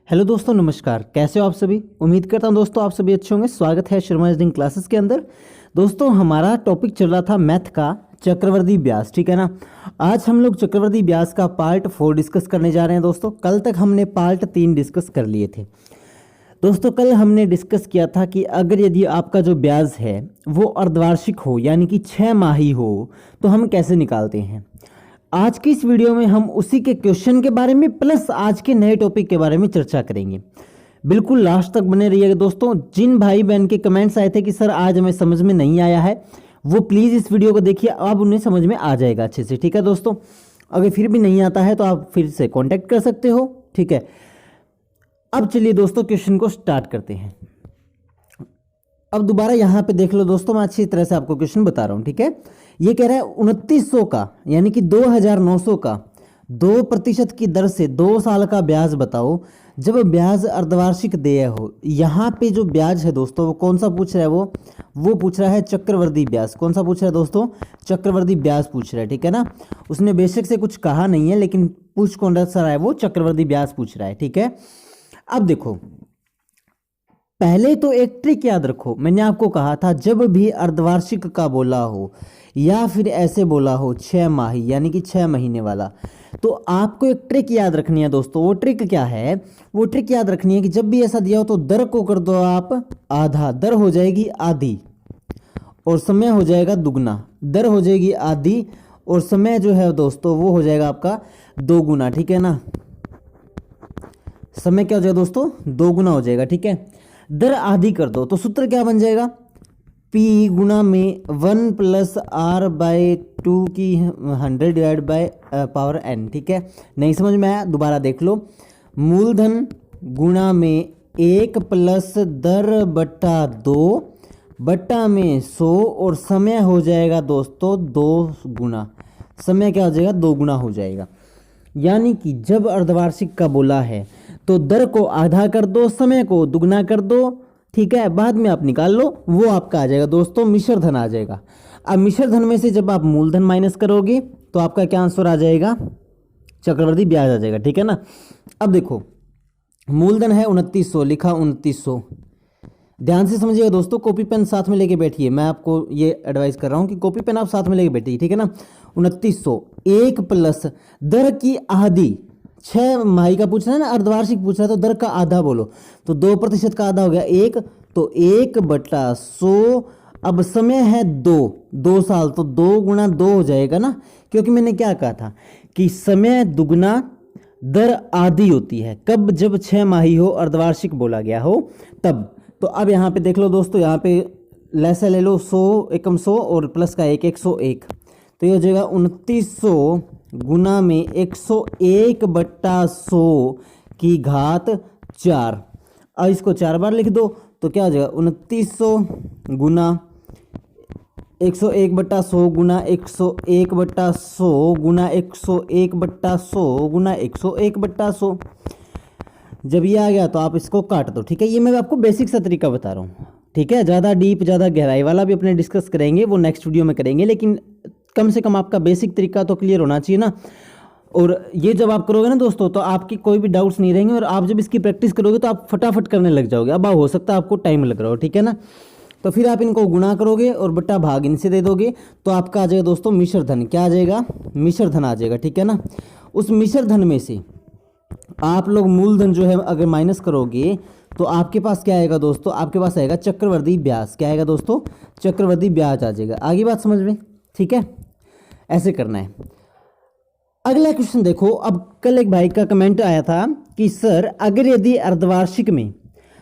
Hello दोस्तों, नमस्कार। कैसे हो आप सभी? उम्मीद करता हूं दोस्तों आप सभी अच्छे होंगे। स्वागत है शर्मा एजुकेशन क्लासेस के अंदर। दोस्तों हमारा टॉपिक चल रहा था मैथ का चक्रवर्ती ब्याज, ठीक है ना। आज हम लोग चक्रवर्ती ब्याज का पार्ट 4 डिस्कस करने जा रहे हैं दोस्तों। कल तक हमने पार्ट 3 डिस्कस कर लिए थे दोस्तों। कल हमने डिस्कस किया था कि अगर यदि आपका जो ब्याज है वो अर्धवार्षिक हो यानी कि 6 माही हो तो हम कैसे निकालते हैं। आज की इस वीडियो में हम उसी के क्वेश्चन के बारे में प्लस आज के नए टॉपिक के बारे में चर्चा करेंगे। बिल्कुल लास्ट तक बने रहिएगा दोस्तों। जिन भाई बहन के कमेंट्स आए थे कि सर आज हमें समझ में नहीं आया है, वो प्लीज़ इस वीडियो को देखिए, अब उन्हें समझ में आ जाएगा अच्छे से, ठीक है दोस्तों। अगर फिर भी नहीं आता है तो आप फिर से कॉन्टैक्ट कर सकते हो, ठीक है। अब चलिए दोस्तों क्वेश्चन को स्टार्ट करते हैं। अब दोबारा यहाँ पे देख लो दोस्तों, मैं अच्छी तरह से आपको क्वेश्चन बता रहा हूँ, ठीक है। ये कह रहा है 2900 का यानी कि 2900 का 2% की दर से 2 साल का ब्याज बताओ जब ब्याज अर्धवार्षिक देय हो। यहाँ पे जो ब्याज है दोस्तों वो कौन सा पूछ रहा है, वो पूछ रहा है चक्रवर्ती ब्याज। कौन सा पूछ रहा है दोस्तों? चक्रवर्ती ब्याज पूछ रहा है, ठीक है ना। उसने बेशक से कुछ कहा नहीं है, लेकिन पूछ कौन सा रहा है, वो चक्रवर्ती ब्याज पूछ रहा है, ठीक है। अब देखो, पहले तो एक ट्रिक याद रखो। मैंने आपको कहा था जब भी अर्धवार्षिक का बोला हो या फिर ऐसे बोला हो 6 माही यानी कि 6 महीने वाला, तो आपको एक ट्रिक याद रखनी है दोस्तों। वो ट्रिक क्या है? वो ट्रिक याद रखनी है कि जब भी ऐसा दिया हो तो दर को कर दो आप आधा, दर हो जाएगी आधी और समय हो जाएगा दुगना। दर हो जाएगी आधी और समय जो है दोस्तों वो हो जाएगा आपका 2 गुना, ठीक है ना। समय क्या हो जाएगा दोस्तों? 2 गुना हो जाएगा, ठीक है। दर आधी कर दो तो सूत्र क्या बन जाएगा? P गुना में 1 प्लस R बाई 2 की 100 डिवाइड बाई पावर n, ठीक है। नहीं समझ में आया? दोबारा देख लो। मूलधन गुणा में 1 प्लस दर बट्टा 2 बट्टा में 100 और समय हो जाएगा दोस्तों 2 गुना। समय क्या हो जाएगा? 2 गुना हो जाएगा। यानी कि जब अर्धवार्षिक का बोला है तो दर को आधा कर दो, समय को दुगना कर दो, ठीक है। बाद में आप निकाल लो, वो आपका आ जाएगा दोस्तों मिश्र धन आ जाएगा। अब मिश्र धन में से जब आप मूलधन माइनस करोगे तो आपका क्या आंसर आ जाएगा? चक्रवर्ती ब्याज आ जाएगा, ठीक है ना। अब देखो, मूलधन है 2900, लिखा 2900। ध्यान से समझिएगा दोस्तों, कॉपी पेन साथ में लेके बैठिए। मैं आपको ये एडवाइस कर रहा हूँ कि कॉपी पेन आप साथ में लेके बैठिए, ठीक है ना। 2900 1 प्लस दर की आधी, 6 माही का पूछ रहा है ना, अर्धवार्षिक पूछ रहा है तो दर का आधा बोलो, तो 2% का आधा हो गया 1, तो 1 बटा 100। अब समय है 2 साल, तो 2 गुना 2 हो जाएगा ना, क्योंकि मैंने क्या कहा था कि समय दुगना दर आधी होती है। कब? जब 6 माही हो, अर्धवार्षिक बोला गया हो तब। तो अब यहाँ पे देख लो दोस्तों, यहाँ पे लैसा ले लो, 100 एकम 100 और प्लस का 1 101, तो ये हो जाएगा 2900 गुना में 101 बट्टा 100 की घात 4। अब इसको 4 बार लिख दो तो क्या हो जाएगा? 2900 गुना 101 बट्टा 100 गुना 101 बट्टा 100 गुना 101 बट्टा 100 गुना 101 बट्टा 100। जब ये आ गया तो आप इसको काट दो, ठीक है। ये मैं आपको बेसिक सा तरीका बता रहा हूँ, ठीक है। ज़्यादा डीप, ज़्यादा गहराई वाला भी अपने डिस्कस करेंगे, वो नेक्स्ट वीडियो में करेंगे, लेकिन कम से कम आपका बेसिक तरीका तो क्लियर होना चाहिए ना। और ये जब आप करोगे ना दोस्तों तो आपकी कोई भी डाउट्स नहीं रहेंगे, और आप जब इसकी प्रैक्टिस करोगे तो आप फटाफट करने लग जाओगे। अब हो सकता है आपको टाइम लग रहा हो, ठीक है ना। तो फिर आप इनको गुणा करोगे और बट्टा भाग इनसे दे दोगे तो आपका आ जाएगा दोस्तों मिश्र धन। क्या आ जाएगा? मिश्र धन आ जाएगा, ठीक है ना। उस मिश्र धन में से आप लोग मूलधन जो है अगर माइनस करोगे तो आपके पास क्या आएगा दोस्तों? आपके पास आएगा चक्रवर्ती ब्याज। क्या आएगा दोस्तों? चक्रवर्ती ब्याज आ जाएगा। आगे बात समझ में, ठीक है। ऐसे करना है। अगला क्वेश्चन देखो। अब कल एक भाई का कमेंट आया था कि सर अगर यदि अर्धवार्षिक में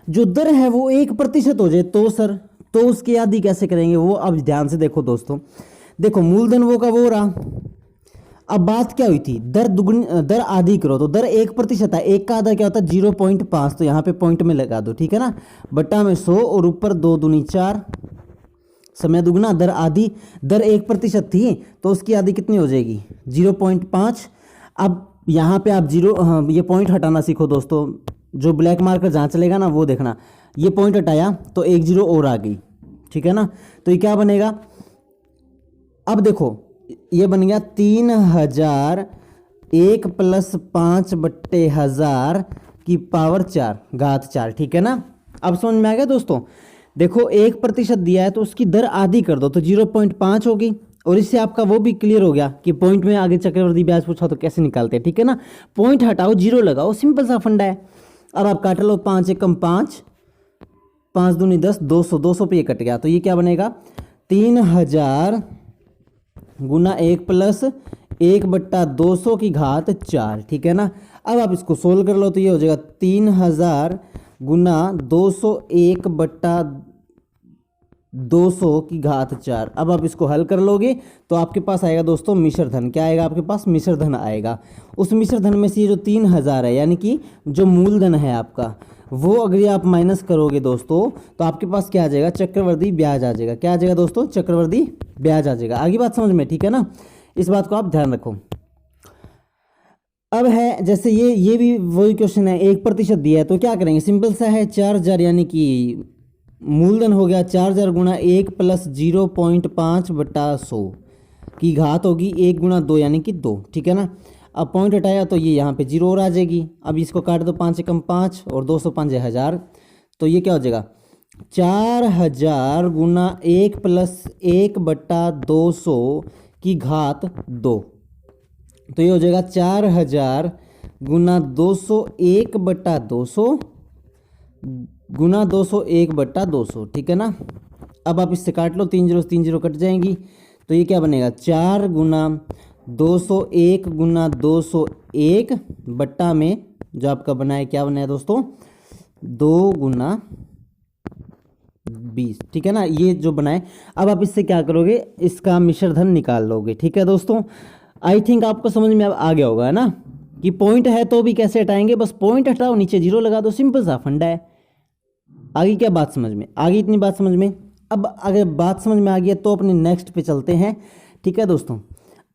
जो दर है वो 1% हो जाए तो सर, तो उसकी आधी कैसे करेंगे वो? अब ध्यान से देखो दोस्तों, देखो मूलधन वो का वो रहा। अब बात क्या हुई थी? दर आधी करो तो दर 1% है, 1 का आधा क्या होता है? 0.5, तो यहाँ पे पॉइंट में लगा दो, ठीक है ना। बट्टा में 100 और ऊपर 2 दूनी 4, समय दुगना दर आधी। दर 1% थी तो उसकी आधी कितनी हो जाएगी? 0.5। अब यहाँ पे आप ये पॉइंट हटाना सीखो दोस्तों। जो ब्लैक मार्कर जहाँ चलेगा ना वो देखना, ये पॉइंट हटाया तो 1 0 और आ गई, ठीक है ना। तो ये क्या बनेगा? अब देखो ये बन गया 3000 1 + 5/1000 की पावर 4 घात 4, ठीक है ना। अब समझ में आ गया दोस्तों। देखो 1% दिया है तो उसकी दर आधी कर दो तो 0.5 होगी, और इससे आपका वो भी क्लियर हो गया कि पॉइंट में आगे चक्रवृद्धि ब्याज पूछा तो कैसे निकालते हैं, ठीक है ना। पॉइंट हटाओ, जीरो लगाओ, सिंपल सा फंडा है। अब आप काट लो, 5 एकम 5, 5 दूनी 10, 200, 200 पे ये कट गया तो ये क्या बनेगा 3000 गुना 1 प्लस 1/200 की घात 4, ठीक है ना। अब आप इसको सोल्व कर लो तो ये हो जाएगा 3000 गुना 201/200 की घात 4। अब आप इसको हल कर लोगे तो आपके पास आएगा दोस्तों मिश्र धन। क्या आएगा आपके पास, मिश्र धन आएगा। उस मिश्र धन में से ये जो 3000 है यानी कि जो मूलधन है आपका, वो अगर आप माइनस करोगे दोस्तों तो आपके पास क्या आ जाएगा, चक्रवृद्धि ब्याज आ जाएगा। क्या आ जाएगा दोस्तों, चक्रवृद्धि ब्याज आ जाएगा। आगे बात समझ में, ठीक है ना, इस बात को आप ध्यान रखो। अब है जैसे ये भी वही क्वेश्चन है, 1% दिया है तो क्या करेंगे, सिंपल सा है, 4000 यानी कि मूलधन हो गया 4000 गुना 1 प्लस 0.5/100 की घात होगी 1 गुना 2 यानी कि 2, ठीक है ना। अब पॉइंट हटाया तो ये यहाँ पे 0 और आ जाएगी। अब इसको काट दो, 5 एकम 5 और 200 5 1000, तो ये क्या हो जाएगा 4000 गुना 1 प्लस 1/200 की घात 2, तो ये हो जाएगा 4000 गुना 200 1/200 गुना 200 1/200, ठीक है ना। अब आप इससे काट लो, 3 0 3 0 कट जाएंगी तो ये क्या बनेगा 4 गुना 201 गुना 201 बट्टा में जो आपका बना है, क्या बना है दोस्तों 2 गुना 20, ठीक है ना, ये जो बनाए। अब आप इससे क्या करोगे, इसका मिश्र धन निकाल लोगे, ठीक है दोस्तों। आई थिंक आपको समझ में अब आ गया होगा, है ना, कि पॉइंट है तो भी कैसे हटाएंगे, बस पॉइंट हटाओ, नीचे 0 लगा दो, सिंपल सा फंडा है। आगे क्या बात समझ में आ गई, इतनी बात समझ में। अब अगर बात समझ में आ गई है तो अपने नेक्स्ट पे चलते हैं, ठीक है दोस्तों।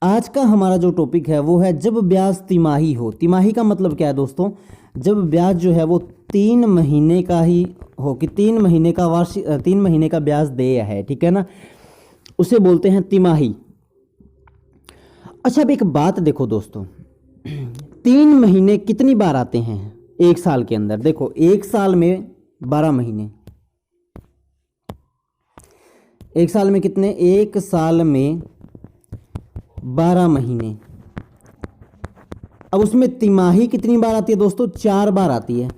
आज का हमारा जो टॉपिक है वो है जब ब्याज तिमाही हो। तिमाही का मतलब क्या है दोस्तों, जब ब्याज जो है वो 3 महीने का ही हो, कि 3 महीने का वार्षिक 3 महीने का ब्याज देय है, ठीक है ना, उसे बोलते हैं तिमाही। अच्छा अब एक बात देखो दोस्तों, 3 महीने कितनी बार आते हैं एक साल के अंदर, देखो एक साल में 12 महीने, एक साल में कितने, एक साल में 12 महीने। अब उसमें तिमाही कितनी बार आती है दोस्तों, 4 बार आती है,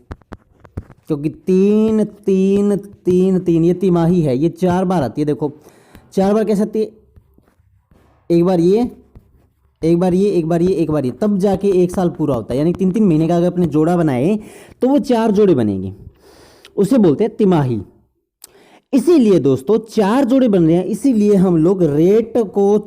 क्योंकि 3 3 3 3 ये तिमाही है, ये 4 बार आती है। देखो 4 बार कैसे आती है, एक बार ये, एक बार ये, एक बार ये, एक बार ये, तब जाके एक साल पूरा होता है। यानी 3 3 महीने का अगर अपने जोड़ा बनाए तो वो 4 जोड़े बनेंगे, उसे बोलते हैं तिमाही। इसीलिए दोस्तों 4 जोड़े बन रहे हैं, इसीलिए हम लोग रेट को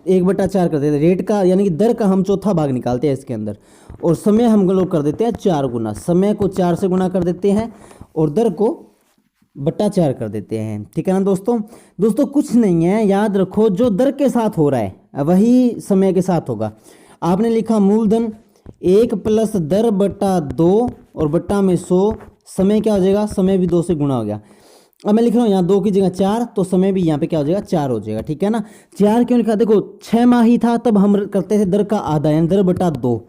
1/4 कर देते हैं, रेट का यानी कि दर का हम चौथा भाग निकालते हैं इसके अंदर, और समय हम लोग कर देते हैं 4 गुना, समय को 4 से गुना कर देते हैं और दर को बट्टा 4 कर देते हैं, ठीक है ना दोस्तों। दोस्तों कुछ नहीं है, याद रखो जो दर के साथ हो रहा है वही समय के साथ होगा। आपने लिखा मूलधन 1 प्लस दर बट्टा 2 और बट्टा में 100, समय क्या हो जाएगा, समय भी 2 से गुणा हो गया। अब मैं लिख रहा हूँ यहाँ 2 की जगह 4, तो समय भी यहाँ पे क्या हो जाएगा 4 हो जाएगा, ठीक है ना। 4 क्यों लिखा, देखो 6 माह ही था तब हम करते थे दर का आधा यानी दर बटा 2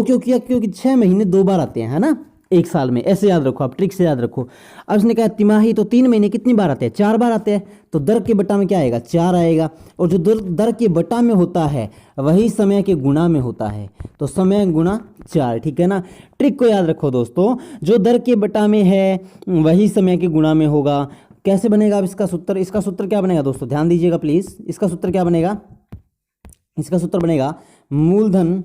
क्यों किया, क्योंकि 6 महीने 2 बार आते हैं, है ना, एक साल में। ऐसे याद रखो आप, ट्रिक से याद रखो। अब उसने कहा तिमाही, तो 3 महीने कितनी बार आते हैं, 4 बार आते हैं, तो दर के बटा में क्या आएगा 4 आएगा, और जो दर के बटा में होता है वही समय के गुणा में होता है, तो समय गुणा 4, ठीक है ना। ट्रिक को याद रखो दोस्तों, जो दर के बटा में है वही समय के गुणा में होगा। कैसे बनेगा अब इसका सूत्र, इसका सूत्र क्या बनेगा दोस्तों, ध्यान दीजिएगा प्लीज। इसका सूत्र क्या बनेगा, इसका सूत्र बनेगा मूलधन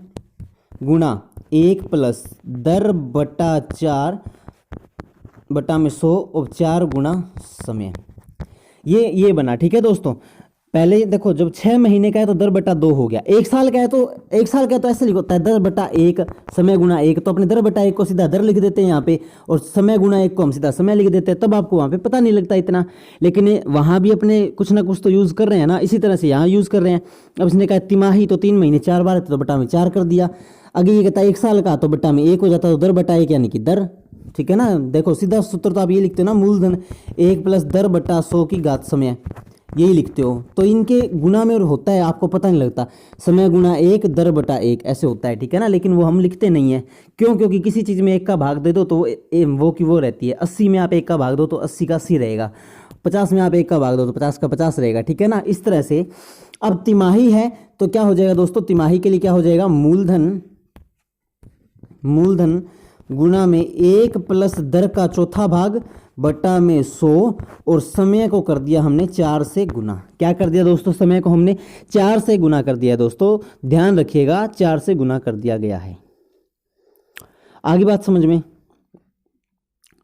गुणा 1 प्लस दर बटा 4 बटा में 100 और 4 गुणा समय, ये बना, ठीक है दोस्तों। पहले देखो जब 6 महीने का है तो दर बटा 2 हो गया, एक साल का है तो ऐसे लिखो दर बटा 1 समय गुणा 1, तो अपने दर बटा 1 को सीधा दर लिख देते हैं यहाँ पे, और समय गुणा 1 को हम सीधा समय लिख देते हैं, तब आपको वहाँ पे पता नहीं लगता इतना। लेकिन वहाँ भी अपने कुछ ना कुछ तो यूज़ कर रहे हैं ना, इसी तरह से यहाँ यूज़ कर रहे हैं। अब इसने कहा तिमाही, तो 3 महीने 4 बार, तो बटा में 4 कर दिया। आगे ये कहता है 1 साल का, तो बटा में 1 हो जाता है, तो दर बटा 1 यानी कि दर, ठीक है ना। देखो सीधा सूत्र तो आप ये लिखते हो ना, मूलधन 1 प्लस दर बटा 100 की घात समय, यही लिखते हो। तो इनके गुना में और होता है, आपको पता नहीं लगता, समय गुना 1 दर बटा 1 ऐसे होता है, ठीक है ना। लेकिन वो हम लिखते नहीं है, क्यों? क्योंकि किसी चीज़ में 1 का भाग दे दो तो वो की वो रहती है। 80 में आप 1 का भाग दो तो 80 का 80 रहेगा, 50 में आप 1 का भाग दो तो 50 का 50 रहेगा, ठीक है ना। इस तरह से अब तिमाही है तो क्या हो जाएगा दोस्तों, तिमाही के लिए क्या हो जाएगा, मूलधन गुना में 1 प्लस दर का चौथा भाग बटा में 100, और समय को कर दिया हमने 4 से गुना। क्या कर दिया दोस्तों, समय को हमने 4 से गुना कर दिया दोस्तों, ध्यान रखिएगा 4 से गुना कर दिया गया है। आगे बात समझ में।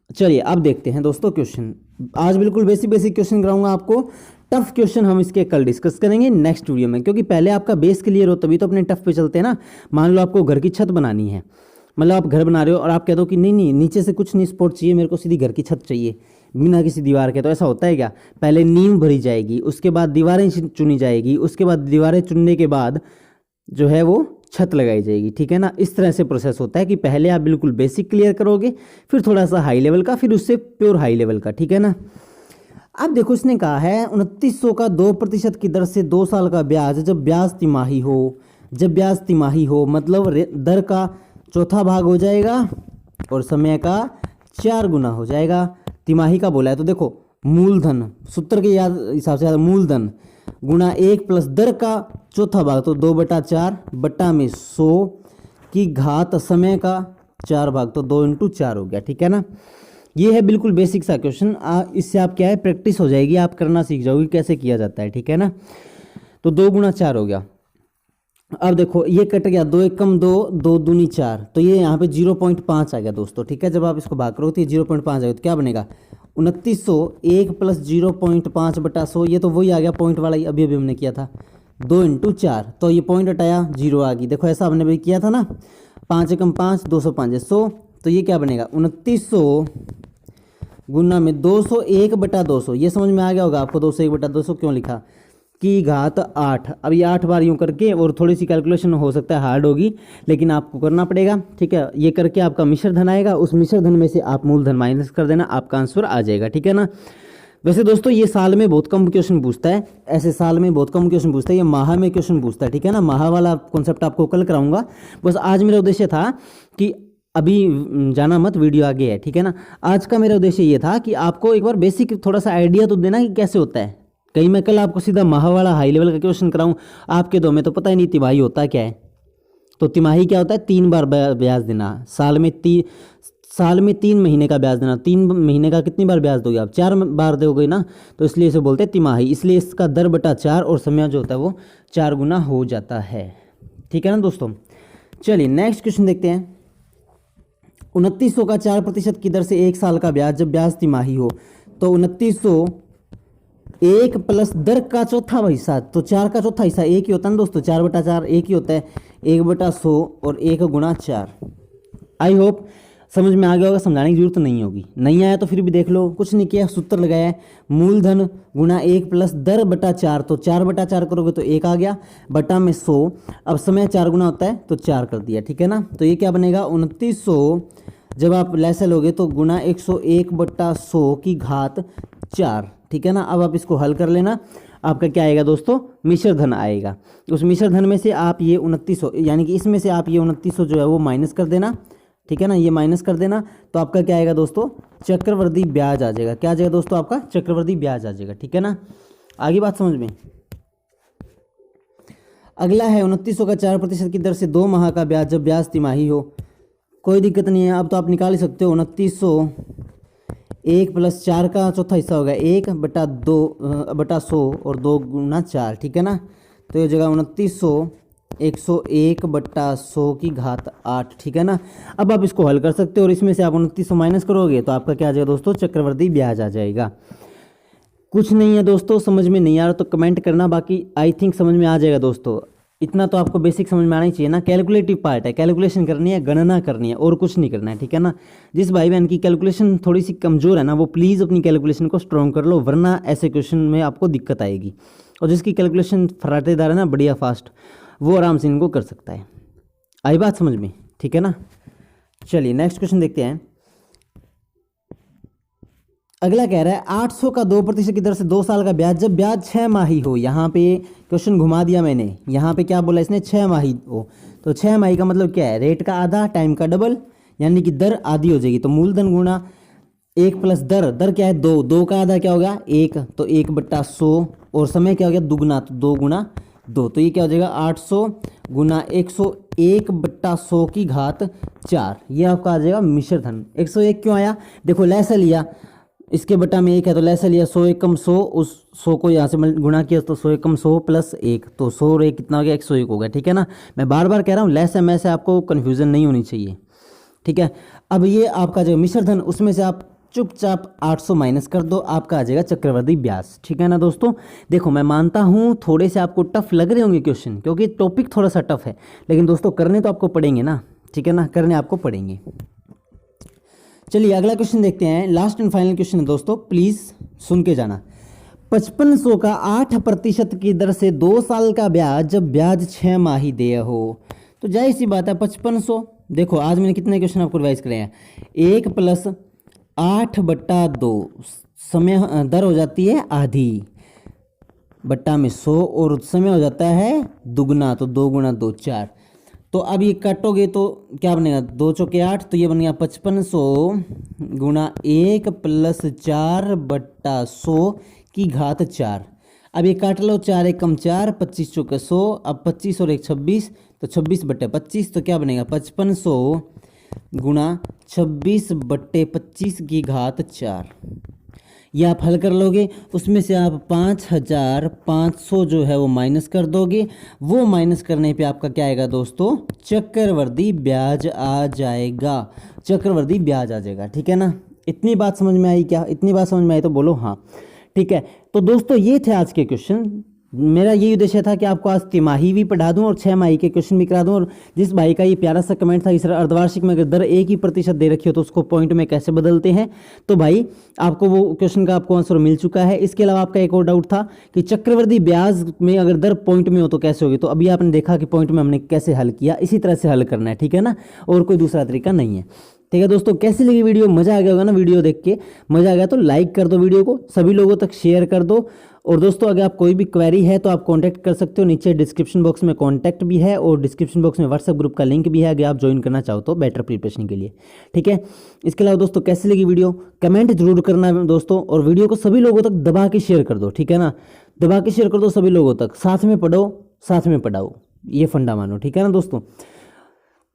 चलिए अब देखते हैं दोस्तों क्वेश्चन। आज बिल्कुल बेसिक क्वेश्चन कराऊंगा आपको, टफ क्वेश्चन हम इसके कल डिस्कस करेंगे नेक्स्ट वीडियो में, क्योंकि पहले आपका बेस क्लियर हो तभी तो अपने टफ पे चलते हैं ना। मान लो आपको घर की छत बनानी है, मतलब आप घर बना रहे हो और आप कह दो कि नहीं नीचे से कुछ नहीं सपोर्ट चाहिए, मेरे को सीधी घर की छत चाहिए बिना किसी दीवार के, तो ऐसा होता है क्या? पहले नींव भरी जाएगी, उसके बाद दीवारें चुनी जाएगी, उसके बाद दीवारें चुनने के बाद जो है वो छत लगाई जाएगी, ठीक है ना। इस तरह से प्रोसेस होता है कि पहले आप बिल्कुल बेसिक क्लियर करोगे, फिर थोड़ा सा हाई लेवल का, फिर उससे प्योर हाई लेवल का, ठीक है ना। अब देखो इसने कहा है 2900 का 2% की दर से 2 साल का ब्याज, जब ब्याज तिमाही हो मतलब दर का चौथा भाग हो जाएगा और समय का 4 गुना हो जाएगा। तिमाही का बोला है तो देखो मूलधन सूत्र के हिसाब से मूलधन गुना 1 प्लस दर का चौथा भाग, तो 2/4 बटा में 100 की घात समय का 4 भाग, तो 2 × 4 हो गया, ठीक है ना। ये है बिल्कुल बेसिक सा क्वेश्चन। इससे आप क्या है प्रैक्टिस हो जाएगी, आप करना सीख जाओगे कैसे किया जाता है, ठीक है ना। तो 2 × 4 हो गया। अब देखो ये कट गया, 2 × 1 = 2, 2 दूनी 4, तो ये यहाँ पे 0.5 आ गया दोस्तों, ठीक है। जब आप इसको भाग करोगे तो ये 0.5 आएगा, तो क्या बनेगा 2900 1 प्लस 0.5 बटा 100, ये तो वही आ गया पॉइंट वाला ही अभी हमने किया था, 2 × 4, तो ये पॉइंट हटाया 0 आ गई। देखो ऐसा हमने भी किया था ना, 5 × 5 205 100, तो ये क्या बनेगा 2900 गुना में 201/200, ये समझ में आ गया होगा आपको 201/200 क्यों लिखा, की घात 8। अब ये 8 बार यूं करके, और थोड़ी सी कैलकुलेशन हो सकता है हार्ड होगी लेकिन आपको करना पड़ेगा, ठीक है। ये करके आपका मिश्र धन आएगा, उस मिश्र धन में से आप मूलधन माइनस कर देना, आपका आंसर आ जाएगा, ठीक है ना। वैसे दोस्तों ये साल में बहुत कम क्वेश्चन पूछता है, ऐसे साल में बहुत कम क्वेश्चन पूछता है, ये माह में क्वेश्चन पूछता है, ठीक है ना। माह वाला कॉन्सेप्ट आपको कल कराऊंगा, बस आज मेरा उद्देश्य था कि अभी जाना मत, वीडियो आगे है, ठीक है ना। आज का मेरा उद्देश्य ये था कि आपको एक बार बेसिक थोड़ा सा आइडिया तो देना कि कैसे होता है। कहीं मैं कल आपको सीधा माह वाला हाई लेवल का क्वेश्चन कराऊं, आपके दो में तो पता ही नहीं तिमाही होता क्या है। तो तिमाही क्या होता है, 3 बार ब्याज देना, साल में 3 महीने का ब्याज देना। 3 महीने का कितनी बार ब्याज दोगे आप, 4 बार दोगे ना, तो इसलिए इसे बोलते हैं तिमाही। इसलिए इसका दर बटा 4 और समय जो होता है वो 4 गुना हो जाता है, ठीक है ना दोस्तों। चलिए नेक्स्ट क्वेश्चन देखते हैं। 2900 का 4% की दर से 1 साल का ब्याज, जब ब्याज तिमाही हो, तो 2900 1 प्लस दर का चौथा हिस्सा, तो 4 का चौथा हिस्सा 1 ही होता है ना दोस्तों, 4/4 1 ही होता है, 1/100 और 1 × 4। आई होप समझ में आ गया होगा, समझाने की जरूरत नहीं होगी, नहीं आया तो फिर भी देख लो, कुछ नहीं किया, सूत्र लगाया है, मूलधन गुना 1 प्लस दर बटा 4, तो 4/4 करोगे तो 1 आ गया, बटा में 100, अब समय 4 गुना होता है तो 4 कर दिया, ठीक है ना। तो ये क्या बनेगा 2900 जब आप लैसे लोगे तो गुना 101/100 की घात 4, ठीक है ना। अब आप इसको हल कर लेना, आपका क्या आएगा दोस्तों, मिश्र धन आएगा। उस मिश्र धन में से आप ये 2900 यानी कि इसमें से आप ये 2900 जो है वो माइनस कर देना, ठीक है ना, ये माइनस कर देना, तो आपका क्या आएगा दोस्तों, चक्रवृद्धि ब्याज आ जाएगा। क्या आ जाएगा दोस्तों, आपका चक्रवृद्धि ब्याज आ जाएगा, ठीक है ना। आगे बात समझ में। अगला है 2900 का 4% की दर से 2 माह का ब्याज, जब ब्याज तिमाही हो। कोई दिक्कत नहीं है, अब तो आप निकाल ही सकते हो। 2900 1 प्लस 4 का चौथा हिस्सा होगा 1/2/100 और 2 × 4, ठीक है ना। तो ये जगह 2900 101/100 की घात 8, ठीक है ना। अब आप इसको हल कर सकते हो और इसमें से आप 2900 माइनस करोगे तो आपका क्या आ जाएगा दोस्तों, चक्रवृद्धि ब्याज आ जाएगा। कुछ नहीं है दोस्तों, समझ में नहीं आ रहा तो कमेंट करना, बाकी आई थिंक समझ में आ जाएगा दोस्तों। इतना तो आपको बेसिक समझ में आना ही चाहिए ना, कैलकुलेटिव पार्ट है, कैलकुलेशन करनी है, गणना करनी है और कुछ नहीं करना है, ठीक है ना। जिस भाई बहन की कैलकुलेशन थोड़ी सी कमज़ोर है ना, वो प्लीज़ अपनी कैलकुलेशन को स्ट्रॉन्ग कर लो, वरना ऐसे क्वेश्चन में आपको दिक्कत आएगी। और जिसकी कैलकुलेशन फराटेदार है ना, बढ़िया फास्ट, वो आराम से इनको कर सकता है। आई बात समझ में, ठीक है ना। चलिए नेक्स्ट क्वेश्चन देखते हैं। अगला कह रहा है 800 का 2% की दर से 2 साल का ब्याज, जब ब्याज 6 माही हो। यहाँ पे क्वेश्चन घुमा दिया मैंने, यहाँ पे क्या बोला इसने, 6 माही हो। तो 6 माही का मतलब क्या है, रेट का आधा टाइम का डबल, यानी कि दर आधी हो जाएगी। तो मूलधन गुणा 1 प्लस दर, दर क्या है 2, 2 का आधा क्या होगा 1, तो 1/100, और समय क्या हो गया दुगना, तो 2 गुना 2, तो ये क्या हो जाएगा 800 गुना 100, 1/100 की घात 4, ये आपका आ जाएगा मिश्र धन। 101 क्यों आया, देखो लैसा लिया, इसके बटा में 1 है तो लैसा लिया, 100 एकम 100, उस 100 को यहाँ से गुणा किया तो 100 एकम 100 प्लस 1, तो 100 और 1 कितना हो गया 101 हो गया, ठीक है ना। मैं बार बार कह रहा हूँ लैस एम से आपको कन्फ्यूजन नहीं होनी चाहिए, ठीक है। अब ये आपका जो मिश्र धन, उसमें से आप चुपचाप 800 माइनस कर दो, आपका आ जाएगा चक्रवर्ती ब्याज, ठीक है ना दोस्तों। देखो मैं मानता हूँ थोड़े से आपको टफ लग रहे होंगे क्वेश्चन, क्योंकि टॉपिक थोड़ा सा टफ है, लेकिन दोस्तों करने तो आपको पड़ेंगे ना, ठीक है ना, करने आपको पड़ेंगे। चलिए अगला क्वेश्चन देखते हैं, लास्ट एंड फाइनल क्वेश्चन है दोस्तों, प्लीज सुन के जाना। 5500 का 8% की दर से 2 साल का ब्याज, जब ब्याज 6 माही देय हो। तो जाहिर सी बात है 5500, देखो आज मैंने कितने क्वेश्चन आपको रिवाइज करे हैं, 1 प्लस 8/2, समय दर हो जाती है आधी, बट्टा में 100, और समय हो जाता है दुगना, तो 2 गुना 2 4। तो अब ये काटोगे तो क्या बनेगा, 2 चौके 8, तो ये बन गया 5500 गुना 1 प्लस 4/100 की घात 4। अब ये काट लो, 4 एकम 4, 25 चौके 100, अब 25 और 1 26, तो 26/25, तो क्या बनेगा 5500 गुना 26/25 की घात 4। ये आप हल कर लोगे, उसमें से आप 5500 जो है वो माइनस कर दोगे, वो माइनस करने पे आपका क्या आएगा दोस्तों, चक्रवर्ती ब्याज आ जाएगा, चक्रवर्ती ब्याज आ जाएगा, ठीक है ना। इतनी बात समझ में आई क्या, इतनी बात समझ में आई तो बोलो हाँ, ठीक है। तो दोस्तों ये थे आज के क्वेश्चन, मेरा यही उद्देश्य था कि आपको आज तिमाही भी पढ़ा दूं और 6 माही के क्वेश्चन भी करा दूं। और जिस भाई का ये प्यारा सा कमेंट था, इस अर्धवार्षिक में अगर दर 1% दे रखी हो तो उसको पॉइंट में कैसे बदलते हैं, तो भाई आपको वो क्वेश्चन का आपको आंसर मिल चुका है। इसके अलावा आपका एक और डाउट था कि चक्रवर्ती ब्याज में अगर दर पॉइंट में हो तो कैसे होगी, तो अभी आपने देखा कि पॉइंट में हमने कैसे हल किया, इसी तरह से हल करना है, ठीक है ना, और कोई दूसरा तरीका नहीं है, ठीक है दोस्तों। कैसी लगी वीडियो, मजा आ गया होगा ना, वीडियो देख के मजा आ गया तो लाइक कर दो, वीडियो को सभी लोगों तक शेयर कर दो। और दोस्तों अगर आप कोई भी क्वेरी है तो आप कांटेक्ट कर सकते हो, नीचे डिस्क्रिप्शन बॉक्स में कांटेक्ट भी है और डिस्क्रिप्शन बॉक्स में व्हाट्सएप ग्रुप का लिंक भी है, अगर आप ज्वाइन करना चाहो तो बेटर प्रिपरेशन के लिए, ठीक है। इसके अलावा दोस्तों कैसी लगी वीडियो कमेंट जरूर करना दोस्तों, और वीडियो को सभी लोगों तक दबा के शेयर कर दो, ठीक है ना, दबा के शेयर कर दो सभी लोगों तक, साथ में पढ़ो साथ में पढ़ाओ, ये फंडा मानो, ठीक है ना दोस्तों।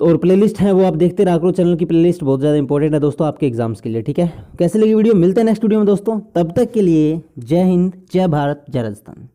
तो और प्लेलिस्ट है वो आप देखते रहा करो, चैनल की प्लेलिस्ट बहुत ज़्यादा इंपॉर्टेंट है दोस्तों आपके एग्जाम्स के लिए, ठीक है। कैसे लगी वीडियो, मिलते हैं नेक्स्ट वीडियो में दोस्तों, तब तक के लिए जय हिंद, जय भारत, जय राजस्थान।